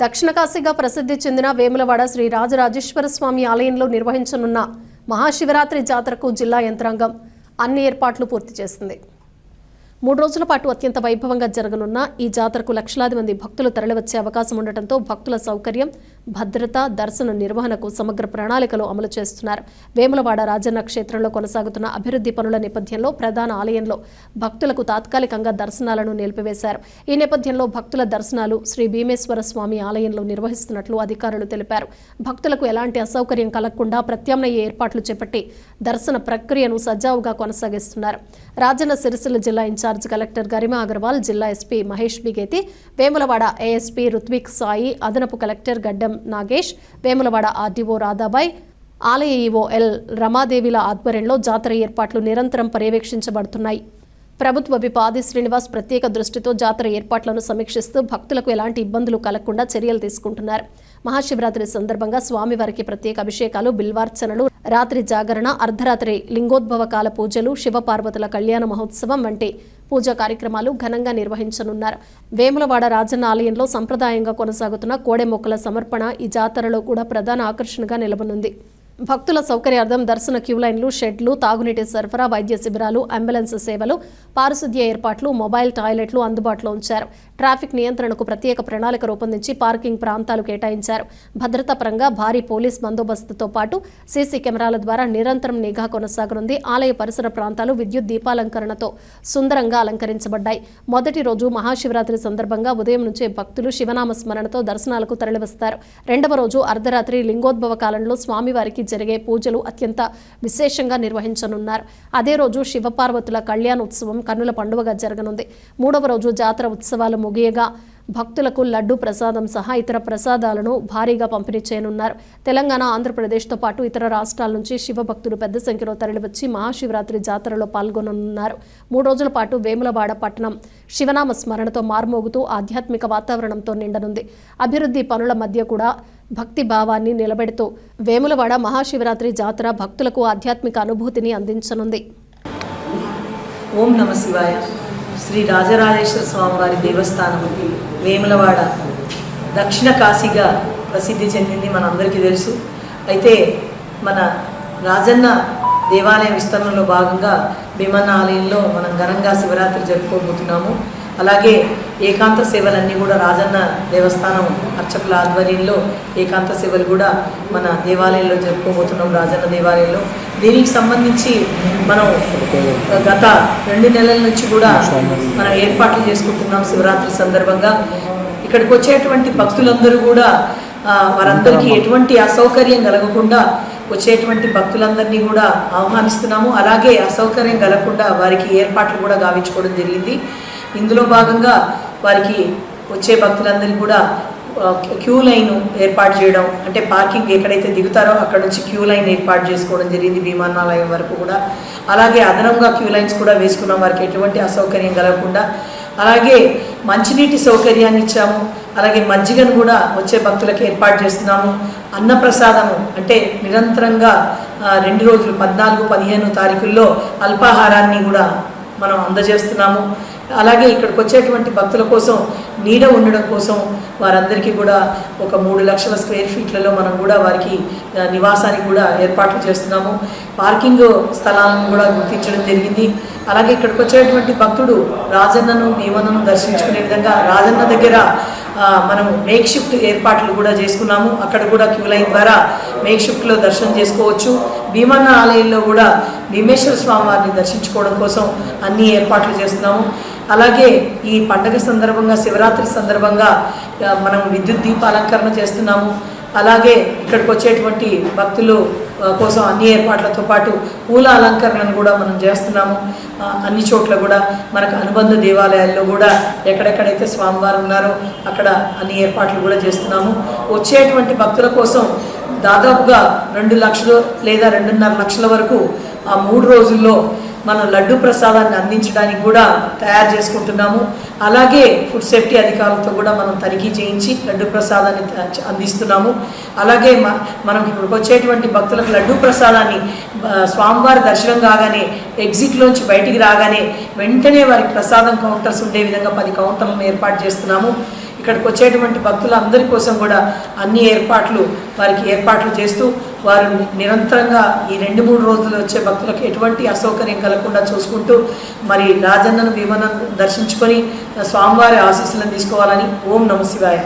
దక్షిణ కాశీగా ప్రసిద్ధి చెందిన వేములవాడ శ్రీ రాజరాజేశ్వర స్వామి ఆలయంలో నిర్వహించనున్న మహాశివరాత్రి జాతరకు జిల్లా యంత్రాంగం అన్ని ఏర్పాట్లు పూర్తి చేసింది. 3 రోజుల పాటు అత్యంత వైభవంగా జరగనున్న ఈ జాతరకు లక్షలాది మంది భక్తులు తరలివచ్చే అవకాశం ఉండటంతో భక్తుల సౌకర్యం, భద్రత, దర్శన నిర్వహణకు సమగ్ర ప్రణాళికలు అమలు చేస్తున్నారు. వేములవాడ రాజన్న క్షేత్రంలో కొనసాగుతున్న అభివృద్ధి పనుల నేపథ్యంలో ప్రధాన ఆలయంలో భక్తులకు తాత్కాలికంగా దర్శనాలను నిలిపివేశారు. ఈ నేపథ్యంలో భక్తుల దర్శనాలు శ్రీ భీమేశ్వర స్వామి ఆలయంలో నిర్వహిస్తున్నట్లు అధికారులు తెలిపారు. భక్తులకు ఎలాంటి అసౌకర్యం కలగకుండా ప్రత్యామ్నాయ ఏర్పాట్లు చేపట్టి దర్శన ప్రక్రియను సజావుగా కొనసాగిస్తున్నారు. రాజన్న సిరిసిల్ల జిల్లా ఇన్ఛార్జ్ కలెక్టర్ గరిమా అగర్వాల్, జిల్లా ఎస్పీ మహేష్ బిగేతి, వేములవాడ ఏఎస్పీ రుత్విక్ సాయి, అదనపు కలెక్టర్ గడ్డం నాగేష్, వేములవాడ ఆర్డీఓ రాధాబాయ్, ఆలయ ఈవో ఎల్ రమాదేవిల ఆధ్వర్యంలో జాతర ఏర్పాట్లు నిరంతరం పర్యవేక్షించబడుతున్నాయి. ప్రభుత్వ విప్ ఆది శ్రీనివాస్ ప్రత్యేక దృష్టితో జాతర ఏర్పాట్లను సమీక్షిస్తూ భక్తులకు ఎలాంటి ఇబ్బందులు కలగకుండా చర్యలు తీసుకుంటున్నారు. మహాశివరాత్రి సందర్భంగా స్వామివారికి ప్రత్యేక అభిషేకాలు, బిల్వార్చనలు, రాత్రి జాగరణ, అర్ధరాత్రి లింగోద్భవ కాల పూజలు, శివపార్వతుల కళ్యాణ మహోత్సవం వంటి పూజా కార్యక్రమాలు ఘనంగా నిర్వహించనున్నారు. వేములవాడ రాజన్న ఆలయంలో సంప్రదాయంగా కొనసాగుతున్న కోడె మొక్కల సమర్పణ ఈ జాతరలో కూడా ప్రధాన ఆకర్షణగా నిలవనుంది. భక్తుల సౌకర్యార్థం దర్శన క్యూలైన్లు, షెడ్లు, తాగునీటి సరఫరా, వైద్య శిబిరాలు, అంబులెన్స్ సేవలు, పారిశుద్ధ్య ఏర్పాట్లు, మొబైల్ టాయిలెట్లు అందుబాటులో ఉంచారు. ట్రాఫిక్ నియంత్రణకు ప్రత్యేక ప్రణాళిక రూపొందించి పార్కింగ్ ప్రాంతాలు కేటాయించారు. భద్రతా పరంగా భారీ పోలీస్ బందోబస్తుతో పాటు సీసీ కెమెరాల ద్వారా నిరంతరం నిఘా కొనసాగనుంది. ఆలయ పరిసర ప్రాంతాలు విద్యుత్ దీపాలంకరణతో సుందరంగా అలంకరించబడ్డాయి. మొదటి రోజు మహాశివరాత్రి సందర్భంగా ఉదయం నుంచే భక్తులు శివనామ స్మరణతో దర్శనాలకు తరలివస్తారు. రెండవ రోజు అర్ధరాత్రి లింగోద్భవ కాలంలో స్వామివారికి జరిగే పూజలు అత్యంత విశేషంగా నిర్వహించనున్నారు. అదే రోజు శివపార్వతుల కళ్యాణోత్సవం కన్నుల పండుగగా జరగనుంది. మూడవ రోజు జాతర ఉత్సవాలు ముగియగా భక్తులకు లడ్డు ప్రసాదం సహా ఇతర ప్రసాదాలను భారీగా పంపిణీ చేయనున్నారు. తెలంగాణ, ఆంధ్రప్రదేశ్తో పాటు ఇతర రాష్ట్రాల నుంచి శివభక్తులు పెద్ద సంఖ్యలో తరలివచ్చి మహాశివరాత్రి జాతరలో పాల్గొననున్నారు. 3 రోజుల పాటు వేములవాడ పట్టణం శివనామ స్మరణతో మార్మోగుతూ ఆధ్యాత్మిక వాతావరణంతో నిండనుంది. అభివృద్ధి పనుల మధ్య కూడా భక్తి భావాన్ని నిలబెడుతూ వేములవాడ మహాశివరాత్రి జాతర భక్తులకు ఆధ్యాత్మిక అనుభూతిని అందించనుంది. ఓం నమ శివాయ. శ్రీ రాజరాజేశ్వర స్వామివారి దేవస్థానం వేములవాడ దక్షిణ కాశీగా ప్రసిద్ధి చెందింది మనందరికీ తెలుసు. అయితే మన రాజన్న దేవాలయ విస్తరణలో భాగంగా భీమన్న ఆలయంలో మనం ఘనంగా శివరాత్రి జరుపుకోబోతున్నాము. అలాగే ఏకాంత సేవలన్నీ కూడా రాజన్న దేవస్థానం అర్చకుల ఆధ్వర్యంలో ఏకాంత సేవలు కూడా మన దేవాలయంలో జరుపుకోబోతున్నాం. రాజన్న దేవాలయంలో దీనికి సంబంధించి మనం గత 2 నెలల నుంచి కూడా మనం ఏర్పాట్లు చేసుకుంటున్నాం. శివరాత్రి సందర్భంగా ఇక్కడికి వచ్చేటువంటి భక్తులందరూ కూడా వారందరికీ ఎటువంటి అసౌకర్యం కలగకుండా వచ్చేటువంటి భక్తులందరినీ కూడా ఆహ్వానిస్తున్నాము. అలాగే అసౌకర్యం కలగకుండా వారికి ఏర్పాట్లు కూడా గావించుకోవడం జరిగింది. ఇందులో భాగంగా వారికి వచ్చే భక్తులందరికీ కూడా క్యూ లైన్ ఏర్పాటు చేయడం, అంటే పార్కింగ్ ఎక్కడైతే దిగుతారో అక్కడ నుంచి క్యూ లైన్ ఏర్పాటు చేసుకోవడం జరిగింది విమానాలయం వరకు కూడా. అలాగే అదనంగా క్యూ లైన్స్ కూడా వేసుకున్నాం వారికి ఎటువంటి అసౌకర్యం కలగకుండా. అలాగే మంచినీటి సౌకర్యాన్ని ఇచ్చాము. అలాగే మజ్జిగను కూడా వచ్చే భక్తులకు ఏర్పాటు చేస్తున్నాము. అన్నప్రసాదము అంటే నిరంతరంగా 2 రోజులు 14, 15 తారీఖుల్లో అల్పాహారాన్ని కూడా మనం అందజేస్తున్నాము. అలాగే ఇక్కడికి వచ్చేటువంటి భక్తుల కోసం నీడ ఉండడం కోసం వారందరికీ కూడా ఒక 3 లక్షల స్క్వేర్ ఫీట్లలో మనం కూడా వారికి నివాసానికి కూడా ఏర్పాట్లు చేస్తున్నాము. పార్కింగ్ స్థలాలను కూడా గుర్తించడం జరిగింది. అలాగే ఇక్కడికి వచ్చేటువంటి భక్తుడు రాజన్నను, భీమన్నను దర్శించుకునే విధంగా రాజన్న దగ్గర మనం మేక్ షిఫ్ట్ ఏర్పాట్లు కూడా చేసుకున్నాము. అక్కడ కూడా క్యూ లైన్ ద్వారా మేక్ షిఫ్ట్లో దర్శనం చేసుకోవచ్చు. భీమన్న ఆలయంలో కూడా భీమేశ్వర స్వామి వారిని దర్శించుకోవడం కోసం అన్ని ఏర్పాట్లు చేస్తున్నాము. అలాగే ఈ పండగ సందర్భంగా శివరాత్రి సందర్భంగా మనం విద్యుత్ దీపాలంకరణ చేస్తున్నాము. అలాగే ఇక్కడికి వచ్చేటువంటి భక్తులు కోసం అన్ని ఏర్పాట్లతో పాటు పూల అలంకరణను కూడా మనం చేస్తున్నాము. అన్ని చోట్ల కూడా మనకు అనుబంధ దేవాలయాల్లో కూడా ఎక్కడెక్కడైతే స్వామివారు ఉన్నారో అక్కడ అన్ని ఏర్పాట్లు కూడా చేస్తున్నాము. వచ్చేటువంటి భక్తుల కోసం దాదాపుగా 2 లక్షలు లేదా 2.5 లక్షల వరకు ఆ 3 రోజుల్లో మనం లడ్డు ప్రసాదాన్ని అందించడానికి కూడా తయారు చేసుకుంటున్నాము. అలాగే ఫుడ్ సేఫ్టీ అధికారులతో కూడా మనం తనిఖీ చేయించి లడ్డు ప్రసాదాన్ని అందిస్తున్నాము. అలాగే మనం ఇక్కడికి వచ్చేటువంటి భక్తులకు లడ్డు ప్రసాదాన్ని స్వామివారి దర్శనం కాగానే ఎగ్జిట్లోంచి బయటికి రాగానే వెంటనే వారికి ప్రసాదం కౌంటర్స్ ఉండే విధంగా 10 కౌంటర్లను ఏర్పాటు చేస్తున్నాము. ఇక్కడికి వచ్చేటువంటి భక్తులందరి కోసం కూడా అన్ని వారికి ఏర్పాట్లు చేస్తూ వారు నిరంతరంగా ఈ 2-3 రోజులు వచ్చే భక్తులకు ఎటువంటి అసౌకర్యం కలగకుండా చూసుకుంటూ మరి రాజన్నను భీమన్నను దర్శించుకొని స్వామివారి ఆశీస్సులను తీసుకోవాలని ఓం నమ శివాయ.